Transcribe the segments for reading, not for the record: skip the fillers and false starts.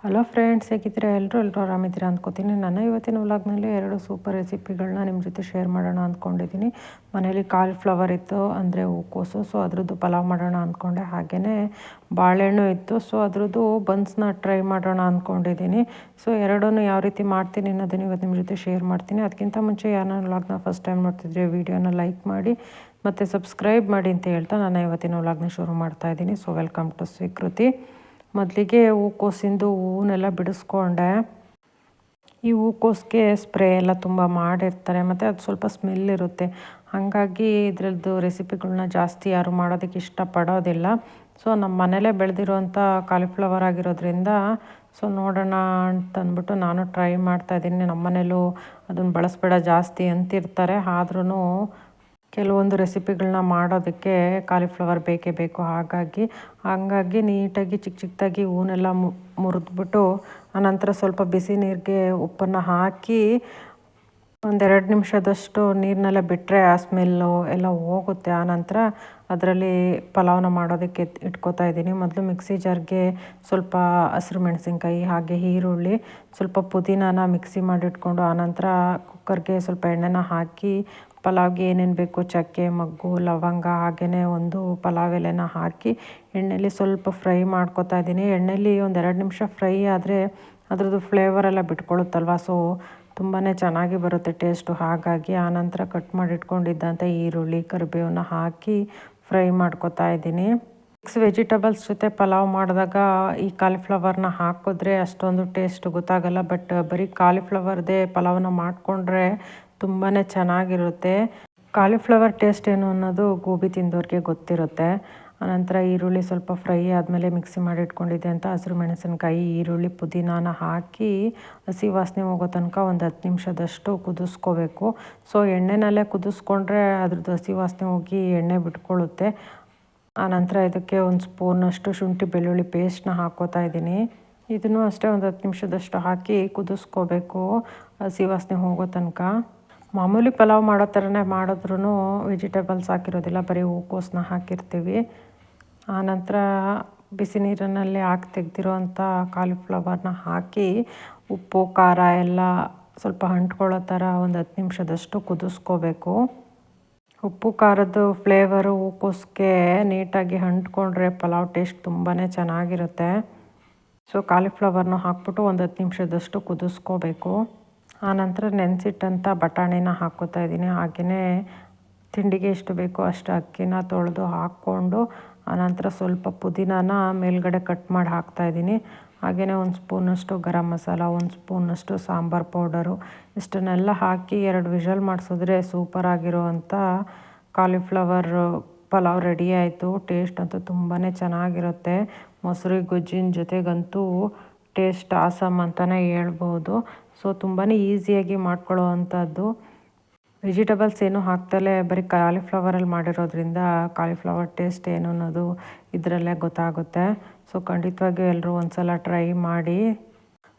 Hello friends, ಹೇಗಿದ್ದೀರಾ? ಎಲ್ಲರೂ ಆರಾಮಿದ್ದೀರಾ ಅಂದ್ಕೋತೀನಿ. ನನ್ನ ಇವತ್ತಿನ ವ್ಲಾಗ್ನಲ್ಲಿ 2 ಸೂಪರ್ ರೆಸಿಪಿಗಳನ್ನ ನಿಮ್ಮ ಜೊತೆ ಶೇರ್ ಮಾಡೋಣ ಅಂದ್ಕೊಂಡಿದ್ದೀನಿ. ಮನೇಲಿ ಕಾಲಿಫ್ಲವರ್ ಇತ್ತು, ಅಂದರೆ ಹೂಕೋಸು. ಸೊ ಅದ್ರದ್ದು ಪಲಾವ್ ಮಾಡೋಣ ಅಂದ್ಕೊಂಡೆ. ಹಾಗೆಯೇ ಬಾಳೆಹಣ್ಣು ಇತ್ತು. ಸೊ ಅದ್ರದ್ದು ಬನ್ಸ್ನ ಟ್ರೈ ಮಾಡೋಣ ಅಂದ್ಕೊಂಡಿದ್ದೀನಿ. ಸೊ ಎರಡನ್ನೂ ಯಾವ ರೀತಿ ಮಾಡ್ತೀನಿ ಅನ್ನೋದನ್ನು ಇವತ್ತು ನಿಮ್ಮ ಜೊತೆ ಶೇರ್ ಮಾಡ್ತೀನಿ. ಅದಕ್ಕಿಂತ ಮುಂಚೆ ಯಾರು ನನ್ನ ವ್ಲಾಗ್ನ ಫಸ್ಟ್ ಟೈಮ್ ನೋಡ್ತಿದ್ರೆ ವೀಡಿಯೋನ ಲೈಕ್ ಮಾಡಿ ಮತ್ತು ಸಬ್ಸ್ಕ್ರೈಬ್ ಮಾಡಿ ಅಂತ ಹೇಳ್ತಾ ನಾನು ಇವತ್ತಿನ ವ್ಲಾಗ್ನ ಶುರು ಮಾಡ್ತಾಯಿದ್ದೀನಿ. ಸೊ ವೆಲ್ಕಮ್ ಟು ಸ್ವೀಕೃತಿ. ಮೊದಲಿಗೆ ಹೂಕೋಸಿಂದು ಹೂವನ್ನೆಲ್ಲ ಬಿಡಿಸ್ಕೊಂಡೆ. ಈ ಹೂಕೋಸಿಗೆ ಸ್ಪ್ರೇ ಎಲ್ಲ ತುಂಬ ಮಾಡಿರ್ತಾರೆ ಮತ್ತು ಅದು ಸ್ವಲ್ಪ ಸ್ಮೆಲ್ ಇರುತ್ತೆ. ಹಾಗಾಗಿ ಇದರದ್ದು ರೆಸಿಪಿಗಳನ್ನ ಜಾಸ್ತಿ ಯಾರು ಮಾಡೋದಕ್ಕೆ ಇಷ್ಟಪಡೋದಿಲ್ಲ. ಸೊ ನಮ್ಮ ಮನೇಲೇ ಬೆಳೆದಿರೋಂಥ ಕಾಲಿಫ್ಲವರ್ ಆಗಿರೋದ್ರಿಂದ ಸೊ ನೋಡೋಣ ಅಂತಂದ್ಬಿಟ್ಟು ನಾನು ಟ್ರೈ ಮಾಡ್ತಾಯಿದ್ದೀನಿ. ನಮ್ಮ ಮನೇಲೂ ಅದನ್ನು ಬಳಸಬೇಡ ಜಾಸ್ತಿ ಅಂತಿರ್ತಾರೆ. ಆದ್ರೂ ಕೆಲವೊಂದು ರೆಸಿಪಿಗಳನ್ನ ಮಾಡೋದಕ್ಕೆ ಕಾಲಿಫ್ಲವರ್ ಬೇಕೇ ಬೇಕು. ಹಾಗಾಗಿ ನೀಟಾಗಿ ಚಿಕ್ಕದಾಗಿ ಹೂನೆಲ್ಲ ಮುರಿದ್ಬಿಟ್ಟು ಆನಂತರ ಸ್ವಲ್ಪ ಬಿಸಿ ನೀರಿಗೆ ಉಪ್ಪನ್ನು ಹಾಕಿ 1-2 ನಿಮಿಷದಷ್ಟು ನೀರನ್ನೆಲ್ಲ ಬಿಟ್ಟರೆ ಆ ಸ್ಮೆಲ್ಲು ಎಲ್ಲ ಹೋಗುತ್ತೆ. ಆನಂತರ ಅದರಲ್ಲಿ ಪಲಾವ್ನ ಮಾಡೋದಕ್ಕೆ ಇಟ್ಕೋತಾ ಇದ್ದೀನಿ. ಮೊದಲು ಮಿಕ್ಸಿ ಜಾರ್ಗೆ ಸ್ವಲ್ಪ ಹಸಿರು ಮೆಣಸಿನ್ಕಾಯಿ, ಹಾಗೆ ಈರುಳ್ಳಿ, ಸ್ವಲ್ಪ ಪುದೀನಾನ ಮಿಕ್ಸಿ ಮಾಡಿಟ್ಕೊಂಡು ಆನಂತರ ಕುಕ್ಕರ್ಗೆ ಸ್ವಲ್ಪ ಎಣ್ಣೆನ ಹಾಕಿ ಪಲಾವ್ಗೆ ಏನೇನು ಬೇಕು ಚಕ್ಕೆ, ಮೊಗ್ಗು, ಲವಂಗ, ಹಾಗೆಯೇ ಒಂದು ಪಲಾವ್ ಎಲೆನ ಹಾಕಿ ಎಣ್ಣೆಲಿ ಸ್ವಲ್ಪ ಫ್ರೈ ಮಾಡ್ಕೊತಾ ಇದ್ದೀನಿ. ಎಣ್ಣೆಲಿ 1-2 ನಿಮಿಷ ಫ್ರೈ ಆದರೆ ಅದ್ರದ್ದು ಫ್ಲೇವರೆಲ್ಲ ಬಿಟ್ಕೊಳ್ಳುತ್ತಲ್ವ. ಸೊ ತುಂಬಾ ಚೆನ್ನಾಗಿ ಬರುತ್ತೆ ಟೇಸ್ಟು. ಹಾಗಾಗಿ ಆನಂತರ ಕಟ್ ಮಾಡಿ ಇಟ್ಕೊಂಡಿದ್ದಂಥ ಈರುಳ್ಳಿ, ಕರಿಬೇವನ್ನ ಹಾಕಿ ಫ್ರೈ ಮಾಡ್ಕೊತಾ ಇದ್ದೀನಿ. ಮಿಕ್ಸ್ ವೆಜಿಟೇಬಲ್ಸ್ ಜೊತೆ ಪಲಾವ್ ಮಾಡಿದಾಗ ಈ ಕಾಲಿಫ್ಲವರ್ನ ಹಾಕಿದ್ರೆ ಅಷ್ಟೊಂದು ಟೇಸ್ಟ್ ಗೊತ್ತಾಗಲ್ಲ. ಬಟ್ ಬರೀ ಕಾಲಿಫ್ಲವರ್ದೇ ಪಲಾವ್ನ ಮಾಡಿಕೊಂಡ್ರೆ ತುಂಬಾ ಚೆನ್ನಾಗಿರುತ್ತೆ. ಕಾಲಿಫ್ಲವರ್ ಟೇಸ್ಟ್ ಏನು ಅನ್ನೋದು ಗೋಬಿ ತಿಂದವ್ರಿಗೆ ಗೊತ್ತಿರುತ್ತೆ. ಆನಂತರ ಈರುಳ್ಳಿ ಸ್ವಲ್ಪ ಫ್ರೈ ಆದಮೇಲೆ ಮಿಕ್ಸಿ ಮಾಡಿ ಇಟ್ಕೊಂಡಿದ್ದೆ ಅಂತ ಹಸಿರು ಮೆಣಸಿನ್ಕಾಯಿ, ಈರುಳ್ಳಿ, ಪುದೀನಾನ ಹಾಕಿ ಹಸಿ ವಾಸನೆ ಹೋಗೋ ತನಕ 10 ನಿಮಿಷದಷ್ಟು ಕುದಿಸ್ಕೋಬೇಕು. ಸೊ ಎಣ್ಣೆನಲ್ಲೇ ಕುದಿಸ್ಕೊಂಡ್ರೆ ಅದ್ರದ್ದು ಹಸಿ ವಾಸನೆ ಹೋಗಿ ಎಣ್ಣೆ ಬಿಟ್ಕೊಳ್ಳುತ್ತೆ. ಆನಂತರ ಇದಕ್ಕೆ 1 ಸ್ಪೂನಷ್ಟು ಶುಂಠಿ ಬೆಳ್ಳುಳ್ಳಿ ಪೇಸ್ಟ್ನ ಹಾಕ್ಕೋತಾ ಇದ್ದೀನಿ. ಇದನ್ನು ಅಷ್ಟೇ 10 ನಿಮಿಷದಷ್ಟು ಹಾಕಿ ಕುದಿಸ್ಕೋಬೇಕು ಹಸಿ ವಾಸನೆ ಹೋಗೋ ತನಕ. ಮಾಮೂಲಿ ಪಲಾವ್ ಮಾಡೋ ಥರನೇ ಮಾಡಿದ್ರೂ ವೆಜಿಟೇಬಲ್ಸ್ ಹಾಕಿರೋದಿಲ್ಲ, ಬರೀ ಹೂಕೋಸನ್ನ ಹಾಕಿರ್ತೀವಿ. ಆನಂತರ ಬಿಸಿ ನೀರಿನಲ್ಲಿ ಹಾಕಿ ತೆಗೆದಿರೋ ಅಂಥ ಕಾಲಿಫ್ಲವರ್ನ ಹಾಕಿ ಉಪ್ಪು ಖಾರ ಎಲ್ಲ ಸ್ವಲ್ಪ ಅಂಟ್ಕೊಳ್ಳೋ ಥರ 10 ನಿಮಿಷದಷ್ಟು ಕುದಿಸ್ಕೋಬೇಕು. ಉಪ್ಪು ಖಾರದ್ದು ಫ್ಲೇವರು ಹೂಕೋಸಿಗೆ ನೀಟಾಗಿ ಅಂಟ್ಕೊಂಡ್ರೆ ಪಲಾವ್ ಟೇಸ್ಟ್ ತುಂಬಾ ಚೆನ್ನಾಗಿರುತ್ತೆ. ಸೊ ಕಾಲಿಫ್ಲವರ್ನ ಹಾಕ್ಬಿಟ್ಟು 10 ನಿಮಿಷದಷ್ಟು ಕುದಿಸ್ಕೋಬೇಕು. ಆನಂತರ ನೆನೆಸಿಟ್ಟಂಥ ಬಟಾಣಿನ ಹಾಕ್ಕೋತಾ ಇದ್ದೀನಿ. ಹಾಗೆಯೇ ತಿಂಡಿಗೆ ಎಷ್ಟು ಬೇಕೋ ಅಷ್ಟು ಅಕ್ಕಿನ ತೊಳೆದು ಹಾಕ್ಕೊಂಡು ಆನಂತರ ಸ್ವಲ್ಪ ಪುದೀನಾನ ಮೇಲ್ಗಡೆ ಕಟ್ ಮಾಡಿ ಹಾಕ್ತಾಯಿದ್ದೀನಿ. ಹಾಗೆಯೇ 1 ಸ್ಪೂನಷ್ಟು ಗರಂ ಮಸಾಲ, 1 ಸ್ಪೂನಷ್ಟು ಸಾಂಬಾರು ಪೌಡರು, ಇಷ್ಟನ್ನೆಲ್ಲ ಹಾಕಿ 2 ವಿಷಲ್ ಮಾಡಿಸಿದ್ರೆ ಸೂಪರಾಗಿರುವಂಥ ಕಾಲಿಫ್ಲವರ್ ಪಲಾವ್ ರೆಡಿ ಆಯಿತು. ಟೇಸ್ಟ್ ಅಂತೂ ತುಂಬಾ ಚೆನ್ನಾಗಿರುತ್ತೆ. ಮೊಸರು ಗೊಜ್ಜಿನ ಜೊತೆಗಂತೂ ಟೇಸ್ಟ್ ಆಸಮ್ ಅಂತಲೇ ಹೇಳ್ಬೋದು. ಸೊ ತುಂಬಾ ಈಸಿಯಾಗಿ ಮಾಡ್ಕೊಳ್ಳೋ ಅಂಥದ್ದು. ವೆಜಿಟೇಬಲ್ಸ್ ಏನೂ ಹಾಕ್ತಲೇ ಬರೀ ಕಾಲಿಫ್ಲವರಲ್ಲಿ ಮಾಡಿರೋದ್ರಿಂದ ಕಾಲಿಫ್ಲವರ್ ಟೇಸ್ಟ್ ಏನು ಅನ್ನೋದು ಇದರಲ್ಲೇ ಗೊತ್ತಾಗುತ್ತೆ. ಸೊ ಖಂಡಿತವಾಗಿಯೂ ಎಲ್ಲರೂ ಒಂದ್ಸಲ ಟ್ರೈ ಮಾಡಿ.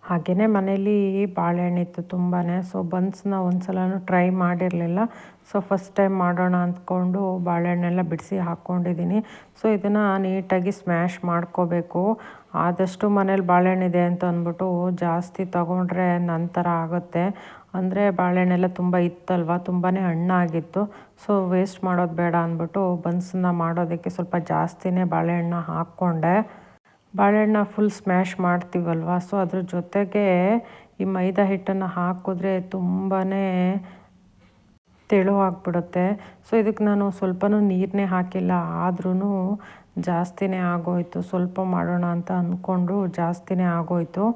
ಹಾಗೆಯೇ ಮನೇಲಿ ಬಾಳೆಹಣ್ಣಿತ್ತು ತುಂಬಾ. ಸೊ ಬನ್ಸ್ನ ಒಂದು ಸಲನೂ ಟ್ರೈ ಮಾಡಿರಲಿಲ್ಲ. ಸೊ ಫಸ್ಟ್ ಟೈಮ್ ಮಾಡೋಣ ಅಂದ್ಕೊಂಡು ಬಾಳೆಹಣ್ಣೆಲ್ಲ ಬಿಡಿಸಿ ಹಾಕ್ಕೊಂಡಿದ್ದೀನಿ. ಸೊ ಇದನ್ನು ನೀಟಾಗಿ ಸ್ಮ್ಯಾಶ್ ಮಾಡ್ಕೋಬೇಕು. ಆದಷ್ಟು ಮನೇಲಿ ಬಾಳೆಹಣ್ಣಿದೆ ಅಂತ ಅಂದ್ಬಿಟ್ಟು ಜಾಸ್ತಿ ತೊಗೊಂಡ್ರೆ ನಂತರ ಆಗುತ್ತೆ. ಅಂದರೆ ಬಾಳೆಹಣ್ಣೆಲ್ಲ ತುಂಬ ಇತ್ತಲ್ವ, ತುಂಬಾ ಹಣ್ಣಾಗಿತ್ತು. ಸೊ ವೇಸ್ಟ್ ಮಾಡೋದು ಬೇಡ ಅಂದ್ಬಿಟ್ಟು ಬನ್ಸನ್ನ ಮಾಡೋದಕ್ಕೆ ಸ್ವಲ್ಪ ಜಾಸ್ತಿನೇ ಬಾಳೆಹಣ್ಣ ಹಾಕ್ಕೊಂಡೆ. ಬಾಳೆಹಣ್ಣ ಫುಲ್ ಸ್ಮ್ಯಾಶ್ ಮಾಡ್ತೀವಲ್ವ, ಸೊ ಅದ್ರ ಜೊತೆಗೆ ಈ ಮೈದಾ ಹಿಟ್ಟನ್ನು ಹಾಕಿದ್ರೆ ತುಂಬಾ ತೆಳುವಾಗಿಬಿಡುತ್ತೆ. ಸೊ ಇದಕ್ಕೆ ನಾನು ಸ್ವಲ್ಪನೂ ನೀರನ್ನೇ ಹಾಕಿಲ್ಲ, ಆದ್ರೂ ಜಾಸ್ತಿನೇ ಆಗೋಯಿತು. ಸ್ವಲ್ಪ ಮಾಡೋಣ ಅಂತ ಅಂದ್ಕೊಂಡು ಜಾಸ್ತಿನೇ ಆಗೋಯಿತು.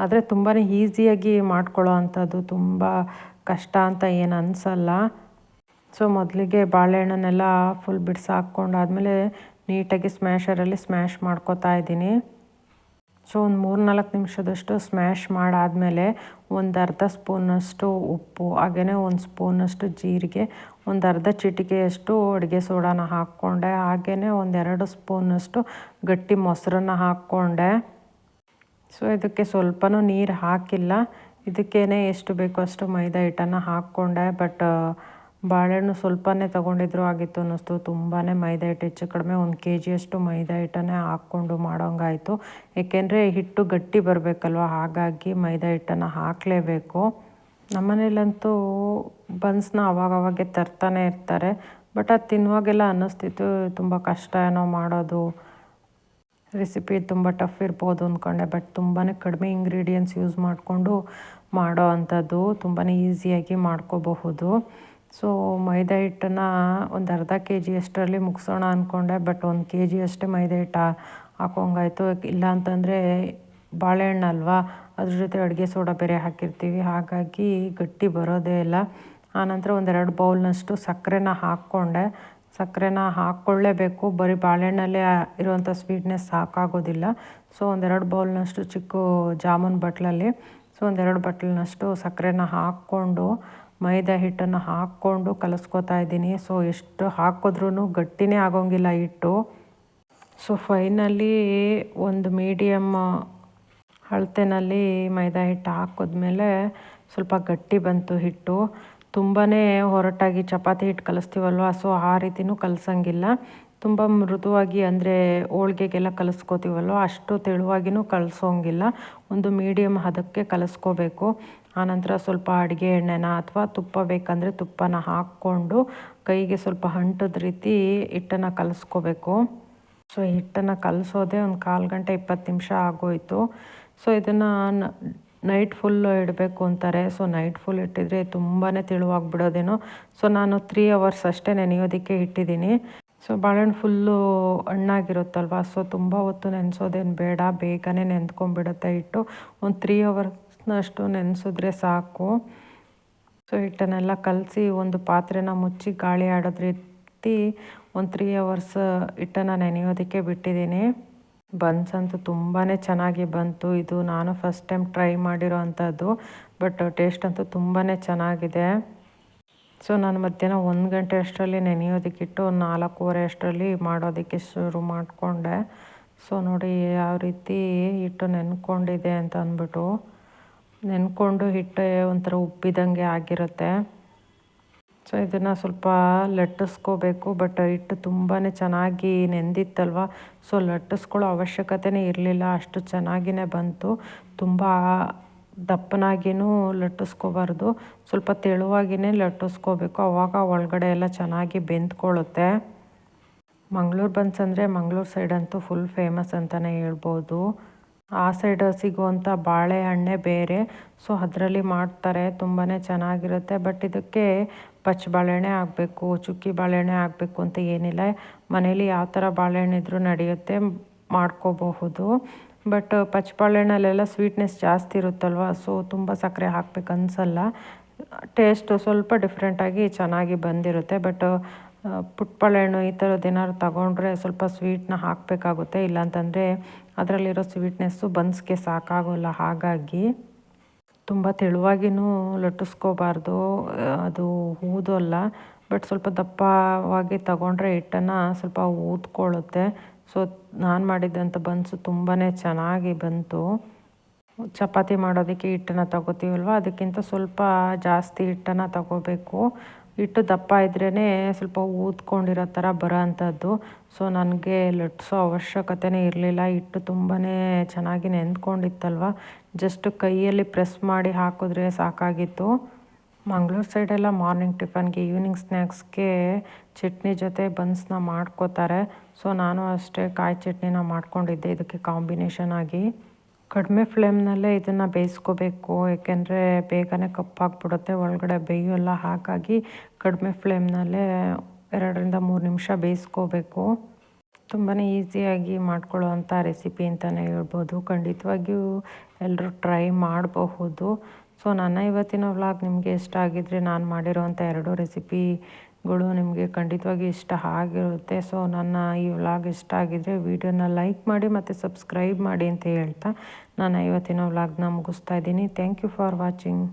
ಆದರೆ ತುಂಬಾ ಈಸಿಯಾಗಿ ಮಾಡ್ಕೊಳ್ಳೋ ಅಂಥದ್ದು, ತುಂಬ ಕಷ್ಟ ಅಂತ ಏನು ಅನಿಸಲ್ಲ. ಸೊ ಮೊದಲಿಗೆ ಬಾಳೆಹಣ್ಣನ್ನೆಲ್ಲ ಫುಲ್ ಬಿಡಿಸಾಕ್ಕೊಂಡಾದ್ಮೇಲೆ ನೀಟಾಗಿ ಸ್ಮ್ಯಾಶರಲ್ಲಿ ಸ್ಮ್ಯಾಶ್ ಮಾಡ್ಕೋತಾ ಇದ್ದೀನಿ. ಸೊ ಒಂದು 3-4 ನಿಮಿಷದಷ್ಟು ಸ್ಮ್ಯಾಶ್ ಮಾಡಾದಮೇಲೆ 1/2 ಸ್ಪೂನಷ್ಟು ಉಪ್ಪು, ಹಾಗೆಯೇ 1 ಸ್ಪೂನಷ್ಟು ಜೀರಿಗೆ, 1/2 ಚಿಟಿಕೆಯಷ್ಟು ಅಡುಗೆ ಸೋಡಾನ ಹಾಕ್ಕೊಂಡೆ. ಹಾಗೆಯೇ 1-2 ಸ್ಪೂನಷ್ಟು ಗಟ್ಟಿ ಮೊಸರನ್ನ ಹಾಕ್ಕೊಂಡೆ. ಸೊ ಇದಕ್ಕೆ ಸ್ವಲ್ಪನೂ ನೀರು ಹಾಕಿಲ್ಲ. ಇದಕ್ಕೇ ಎಷ್ಟು ಬೇಕೋ ಅಷ್ಟು ಮೈದಾ ಹಿಟ್ಟನ್ನು ಹಾಕ್ಕೊಂಡೆ. ಬಟ್ ಬಾಳೆಹಣ್ಣು ಸ್ವಲ್ಪನೇ ತೊಗೊಂಡಿದ್ರು ಆಗಿತ್ತು ಅನ್ನಿಸ್ತು. ತುಂಬಾ ಮೈದಾ ಹಿಟ್ಟು ಹೆಚ್ಚು ಕಡಿಮೆ 1 kg ಅಷ್ಟು ಮೈದಾ ಹಿಟ್ಟನ್ನೇ ಹಾಕ್ಕೊಂಡು ಮಾಡೋಂಗಾಯಿತು. ಏಕೆಂದರೆ ಹಿಟ್ಟು ಗಟ್ಟಿ ಬರಬೇಕಲ್ವ, ಹಾಗಾಗಿ ಮೈದಾ ಹಿಟ್ಟನ್ನು ಹಾಕಲೇಬೇಕು. ನಮ್ಮನೇಲಂತೂ ಬನ್ಸ್ನ ಅವಾಗವಾಗೆ ತರ್ತಾನೆ ಇರ್ತಾರೆ. ಬಟ್ ಅದು ತಿನ್ನುವಾಗೆಲ್ಲ ಅನ್ನಿಸ್ತಿತ್ತು ತುಂಬ ಕಷ್ಟ ಏನೋ ಮಾಡೋದು, ರೆಸಿಪಿ ತುಂಬ ಟಫ್ ಇರ್ಬೋದು ಅಂದ್ಕೊಂಡೆ. ಬಟ್ ತುಂಬಾ ಕಡಿಮೆ ಇಂಗ್ರೀಡಿಯೆಂಟ್ಸ್ ಯೂಸ್ ಮಾಡಿಕೊಂಡು ಮಾಡೋ ಅಂಥದ್ದು, ತುಂಬಾ ಈಸಿಯಾಗಿ ಮಾಡ್ಕೋಬಹುದು. ಸೊ ಮೈದಾ ಹಿಟ್ಟನ್ನು ಒಂದು ಅರ್ಧ kg ಅಷ್ಟರಲ್ಲಿ ಮುಗಿಸೋಣ ಅಂದ್ಕೊಂಡೆ. ಬಟ್ 1 kg ಅಷ್ಟೇ ಮೈದಾ ಹಿಟ್ಟು ಹಾಕೋಂಗಾಯ್ತು. ಇಲ್ಲ ಅಂತಂದರೆ ಬಾಳೆಹಣ್ಣಲ್ವಾ, ಅದ್ರ ಜೊತೆ ಅಡುಗೆ ಸೋಡಾ ಬೇರೆ ಹಾಕಿರ್ತೀವಿ, ಹಾಗಾಗಿ ಗಟ್ಟಿ ಬರೋದೇ ಇಲ್ಲ. ಆನಂತರ 1-2 ಬೌಲ್ನಷ್ಟು ಸಕ್ಕರೆನ ಹಾಕ್ಕೊಂಡೆ. ಸಕ್ಕರೆನ ಹಾಕ್ಕೊಳ್ಳೇಬೇಕು, ಬರೀ ಬಾಳೆಹಣ್ಣಲ್ಲೇ ಇರುವಂಥ ಸ್ವೀಟ್ನೆಸ್ ಸಾಕಾಗೋದಿಲ್ಲ. ಸೊ 1-2 ಬೌಲ್ನಷ್ಟು ಚಿಕ್ಕ ಜಾಮೂನ್ ಬಟ್ಲಲ್ಲಿ 1-2 ಬಟ್ಲಿನಷ್ಟು ಸಕ್ಕರೆನ ಹಾಕ್ಕೊಂಡು ಮೈದಾ ಹಿಟ್ಟನ್ನು ಹಾಕ್ಕೊಂಡು ಕಲಿಸ್ಕೊತಾ ಇದ್ದೀನಿ. ಸೊ ಎಷ್ಟು ಹಾಕಿದ್ರೂ ಗಟ್ಟಿನೇ ಆಗೋಂಗಿಲ್ಲ ಹಿಟ್ಟು. ಸೊ ಫೈನಲಿ ಒಂದು ಮೀಡಿಯಮ್ ಅಳತೆನಲ್ಲಿ ಮೈದಾ ಹಿಟ್ಟು ಹಾಕಿದ್ಮೇಲೆ ಸ್ವಲ್ಪ ಗಟ್ಟಿ ಬಂತು ಹಿಟ್ಟು. ತುಂಬಾ ಹೊರಟಾಗಿ ಚಪಾತಿ ಹಿಟ್ಟು ಕಲಿಸ್ತೀವಲ್ವ, ಸೊ ಆ ರೀತಿನೂ ಕಲಸಂಗಿಲ್ಲ. ತುಂಬ ಮೃದುವಾಗಿ, ಅಂದರೆ ಹೋಳ್ಗೆಗೆಲ್ಲ ಕಲಿಸ್ಕೋತೀವಲ್ವ ಅಷ್ಟು ತೆಳುವಾಗಿನೂ ಕಲಿಸೋಂಗಿಲ್ಲ. ಒಂದು ಮೀಡಿಯಮ್ ಹದಕ್ಕೆ ಕಲಿಸ್ಕೋಬೇಕು. ಆನಂತರ ಸ್ವಲ್ಪ ಅಡುಗೆ ಎಣ್ಣೆನ ಅಥವಾ ತುಪ್ಪ ಬೇಕಂದರೆ ತುಪ್ಪನ ಹಾಕ್ಕೊಂಡು ಕೈಗೆ ಸ್ವಲ್ಪ ಅಂಟದ ರೀತಿ ಹಿಟ್ಟನ್ನು ಕಲಿಸ್ಕೋಬೇಕು. ಸೊ ಹಿಟ್ಟನ್ನು ಕಲಿಸೋದೇ ಒಂದು 1/4 ಗಂಟೆ 20 ನಿಮಿಷ ಆಗೋಯಿತು. ಸೊ ಇದನ್ನು ನೈಟ್ ಫುಲ್ಲು ಇಡಬೇಕು ಅಂತಾರೆ. ಸೊ ನೈಟ್ ಫುಲ್ ಇಟ್ಟಿದ್ರೆ ತುಂಬಾ ತೆಳುವಾಗಿಬಿಡೋದೇನೋ. ಸೊ ನಾನು 3 hours ಅಷ್ಟೇ ನೆನೆಯೋದಕ್ಕೆ ಇಟ್ಟಿದ್ದೀನಿ. ಸೊ ಬಾಳೆಹಣ್ಣು ಫುಲ್ಲು ಹಣ್ಣಾಗಿರುತ್ತಲ್ವ, ಸೊ ತುಂಬ ಹೊತ್ತು ನೆನೆಸೋದೇನು ಬೇಡ, ಬೇಗನೆ ನೆಂದ್ಕೊಂಡ್ಬಿಡುತ್ತೆ ಹಿಟ್ಟು. ಒಂದು 3 hours ನೆನೆಸಿದ್ರೆ ಸಾಕು. ಸೊ ಹಿಟ್ಟನ್ನೆಲ್ಲ ಕಲಸಿ ಒಂದು ಪಾತ್ರೆನ ಮುಚ್ಚಿ ಗಾಳಿ ಆಡೋದ ರೀತಿ ಒಂದು 3 hours ಹಿಟ್ಟನ್ನು ನೆನೆಯೋದಕ್ಕೆ ಬಿಟ್ಟಿದ್ದೀನಿ. ಬನ್ಸ್ ಅಂತೂ ತುಂಬಾ ಚೆನ್ನಾಗಿ ಬಂತು. ಇದು ನಾನು ಫಸ್ಟ್ ಟೈಮ್ ಟ್ರೈ ಮಾಡಿರೋ ಅಂಥದ್ದು, ಬಟ್ ಟೇಸ್ಟ್ ಅಂತೂ ತುಂಬಾ ಚೆನ್ನಾಗಿದೆ. ಸೊ ನಾನು ಮಧ್ಯಾಹ್ನ 1 ಗಂಟೆ ಅಷ್ಟರಲ್ಲಿ ನೆನೆಯೋದಕ್ಕಿಟ್ಟು 4:15 ಅಷ್ಟರಲ್ಲಿ ಮಾಡೋದಕ್ಕೆ ಶುರು ಮಾಡಿಕೊಂಡೆ. ಸೊ ನೋಡಿ ಯಾವ ರೀತಿ ಹಿಟ್ಟು ನೆನ್ಕೊಂಡಿದೆ ಅಂತ ಅಂದ್ಬಿಟ್ಟು. ನೆನ್ಕೊಂಡು ಹಿಟ್ಟು ಒಂಥರ ಉಬ್ಬಿದಂಗೆ ಆಗಿರುತ್ತೆ. ಸೊ ಇದನ್ನು ಸ್ವಲ್ಪ ಲಟ್ಟಿಸ್ಕೋಬೇಕು. ಬಟ್ ಹಿಟ್ಟು ತುಂಬಾ ಚೆನ್ನಾಗಿ ನೆಂದಿತ್ತಲ್ವ, ಸೊ ಲಟ್ಟಿಸ್ಕೊಳ್ಳೋ ಅವಶ್ಯಕತೆನೇ ಇರಲಿಲ್ಲ, ಅಷ್ಟು ಚೆನ್ನಾಗಿಯೇ ಬಂತು. ತುಂಬ ದಪ್ಪನಾಗಿಯೂ ಲಟ್ಟಿಸ್ಕೋಬಾರ್ದು, ಸ್ವಲ್ಪ ತೆಳುವಾಗಿಯೇ ಲಟ್ಟಿಸ್ಕೋಬೇಕು. ಆವಾಗ ಒಳಗಡೆ ಎಲ್ಲ ಚೆನ್ನಾಗಿ ಬೆಂದ್ಕೊಳ್ಳುತ್ತೆ. ಮಂಗಳೂರು ಬನ್ಸ್ ಅಂದರೆ ಮಂಗಳೂರು ಸೈಡಂತೂ ಫುಲ್ ಫೇಮಸ್ ಅಂತಲೇ ಹೇಳ್ಬೋದು. ಆ ಸೈಡ್ ಸಿಗುವಂಥ ಬಾಳೆಹಣ್ಣೆ ಬೇರೆ. ಸೊ ಅದರಲ್ಲಿ ಮಾಡ್ತಾರೆ, ತುಂಬಾ ಚೆನ್ನಾಗಿರುತ್ತೆ. ಬಟ್ ಇದಕ್ಕೆ ಪಚ್ಚ ಬಾಳೆಹಣ್ಣೆ ಆಗಬೇಕು, ಚುಕ್ಕಿ ಬಾಳೆಹಣ್ಣೆ ಆಗಬೇಕು ಅಂತ ಏನಿಲ್ಲ. ಮನೇಲಿ ಯಾವ ಥರ ಬಾಳೆಹಣ್ಣಿದ್ರೂ ನಡೆಯುತ್ತೆ, ಮಾಡ್ಕೋಬಹುದು. ಬಟ್ ಪಚ್ಚ ಬಾಳೆಹಣ್ಣಲ್ಲೆಲ್ಲ ಸ್ವೀಟ್ನೆಸ್ ಜಾಸ್ತಿ ಇರುತ್ತಲ್ವ, ಸೊ ತುಂಬ ಸಕ್ಕರೆ ಹಾಕ್ಬೇಕು ಅನಿಸಲ್ಲ. ಟೇಸ್ಟು ಸ್ವಲ್ಪ ಡಿಫ್ರೆಂಟಾಗಿ ಚೆನ್ನಾಗಿ ಬಂದಿರುತ್ತೆ. ಬಟ್ ಪುಟ್ಟ ಬಾಳೆಹಣ್ಣು ಈ ಥರದ್ದು ಏನಾದ್ರು ತಗೊಂಡ್ರೆ ಸ್ವಲ್ಪ ಸ್ವೀಟ್ನ ಹಾಕಬೇಕಾಗುತ್ತೆ, ಇಲ್ಲಾಂತಂದರೆ ಅದರಲ್ಲಿರೋ ಸ್ವೀಟ್ನೆಸ್ಸು ಬನ್ಸ್ಗೆ ಸಾಕಾಗೋಲ್ಲ. ಹಾಗಾಗಿ ತುಂಬ ತೆಳುವಾಗಿಯೂ ಲಟ್ಟಿಸ್ಕೋಬಾರ್ದು, ಅದು ಊದೋಲ್ಲ. ಬಟ್ ಸ್ವಲ್ಪ ದಪ್ಪವಾಗಿ ತಗೊಂಡ್ರೆ ಹಿಟ್ಟನ್ನು ಸ್ವಲ್ಪ ಊದ್ಕೊಳ್ಳುತ್ತೆ. ಸೊ ನಾನು ಮಾಡಿದ್ದಂಥ ಬನ್ಸು ತುಂಬಾ ಚೆನ್ನಾಗಿ ಬಂತು. ಚಪಾತಿ ಮಾಡೋದಕ್ಕೆ ಹಿಟ್ಟನ್ನು ತಗೋತೀವಲ್ವ, ಅದಕ್ಕಿಂತ ಸ್ವಲ್ಪ ಜಾಸ್ತಿ ಹಿಟ್ಟನ್ನು ತಗೋಬೇಕು. ಹಿಟ್ಟು ದಪ್ಪ ಇದ್ರೇ ಸ್ವಲ್ಪ ಊದ್ಕೊಂಡಿರೋ ಥರ ಬರೋ ಅಂಥದ್ದು. ಸೊ ನನಗೆ ಲಟ್ಟಿಸೋ ಅವಶ್ಯಕತೆನೇ ಇರಲಿಲ್ಲ, ಹಿಟ್ಟು ತುಂಬಾ ಚೆನ್ನಾಗಿ ನೆಂದ್ಕೊಂಡಿತ್ತಲ್ವ, ಜಸ್ಟ್ ಕೈಯಲ್ಲಿ ಪ್ರೆಸ್ ಮಾಡಿ ಹಾಕಿದ್ರೆ ಸಾಕಾಗಿತ್ತು. ಮಂಗಳೂರು ಸೈಡೆಲ್ಲ ಮಾರ್ನಿಂಗ್ ಟಿಫನ್ಗೆ, ಈವ್ನಿಂಗ್ ಸ್ನ್ಯಾಕ್ಸ್ಗೆ ಚಟ್ನಿ ಜೊತೆ ಬನ್ಸ್ನ ಮಾಡ್ಕೋತಾರೆ. ಸೊ ನಾನು ಅಷ್ಟೇ ಕಾಯಿ ಚಟ್ನಿನ ಮಾಡ್ಕೊಂಡಿದ್ದೆ ಇದಕ್ಕೆ ಕಾಂಬಿನೇಷನ್ ಆಗಿ. ಕಡಿಮೆ ಫ್ಲೇಮ್ನಲ್ಲೇ ಇದನ್ನು ಬೇಯಿಸ್ಕೋಬೇಕು, ಏಕೆಂದರೆ ಬೇಗನೆ ಕಪ್ಪಾಗಿಬಿಡುತ್ತೆ, ಒಳಗಡೆ ಬೇಯೋಲ್ಲ. ಹಾಗಾಗಿ ಕಡಿಮೆ ಫ್ಲೇಮ್ನಲ್ಲೇ 2-3 ನಿಮಿಷ ಬೇಯಿಸ್ಕೋಬೇಕು. ತುಂಬಾ ಈಸಿಯಾಗಿ ಮಾಡ್ಕೊಳ್ಳೋವಂಥ ರೆಸಿಪಿ ಅಂತಲೇ ಹೇಳ್ಬೋದು. ಖಂಡಿತವಾಗಿಯೂ ಎಲ್ಲರೂ ಟ್ರೈ ಮಾಡಬಹುದು. ಸೊ ನನ್ನ ಇವತ್ತಿನ ವ್ಲಾಗ್ ನಿಮಗೆ ಇಷ್ಟ ಆಗಿದ್ದರೆ, ನಾನು ಮಾಡಿರೋವಂಥ 2 ರೆಸಿಪಿಗಳು ನಿಮಗೆ ಖಂಡಿತವಾಗಿಯೂ ಇಷ್ಟ ಆಗಿರುತ್ತೆ. ಸೊ ನನ್ನ ಈ ವ್ಲಾಗ್ ಇಷ್ಟ ಆಗಿದ್ದರೆ ವಿಡಿಯೋನ ಲೈಕ್ ಮಾಡಿ ಮತ್ತು ಸಬ್ಸ್ಕ್ರೈಬ್ ಮಾಡಿ ಅಂತ ಹೇಳ್ತಾ ನಾನು ಇವತ್ತಿನ ವ್ಲಾಗ್ನ ಮುಗಿಸ್ತಾ ಇದ್ದೀನಿ. Thank you for watching.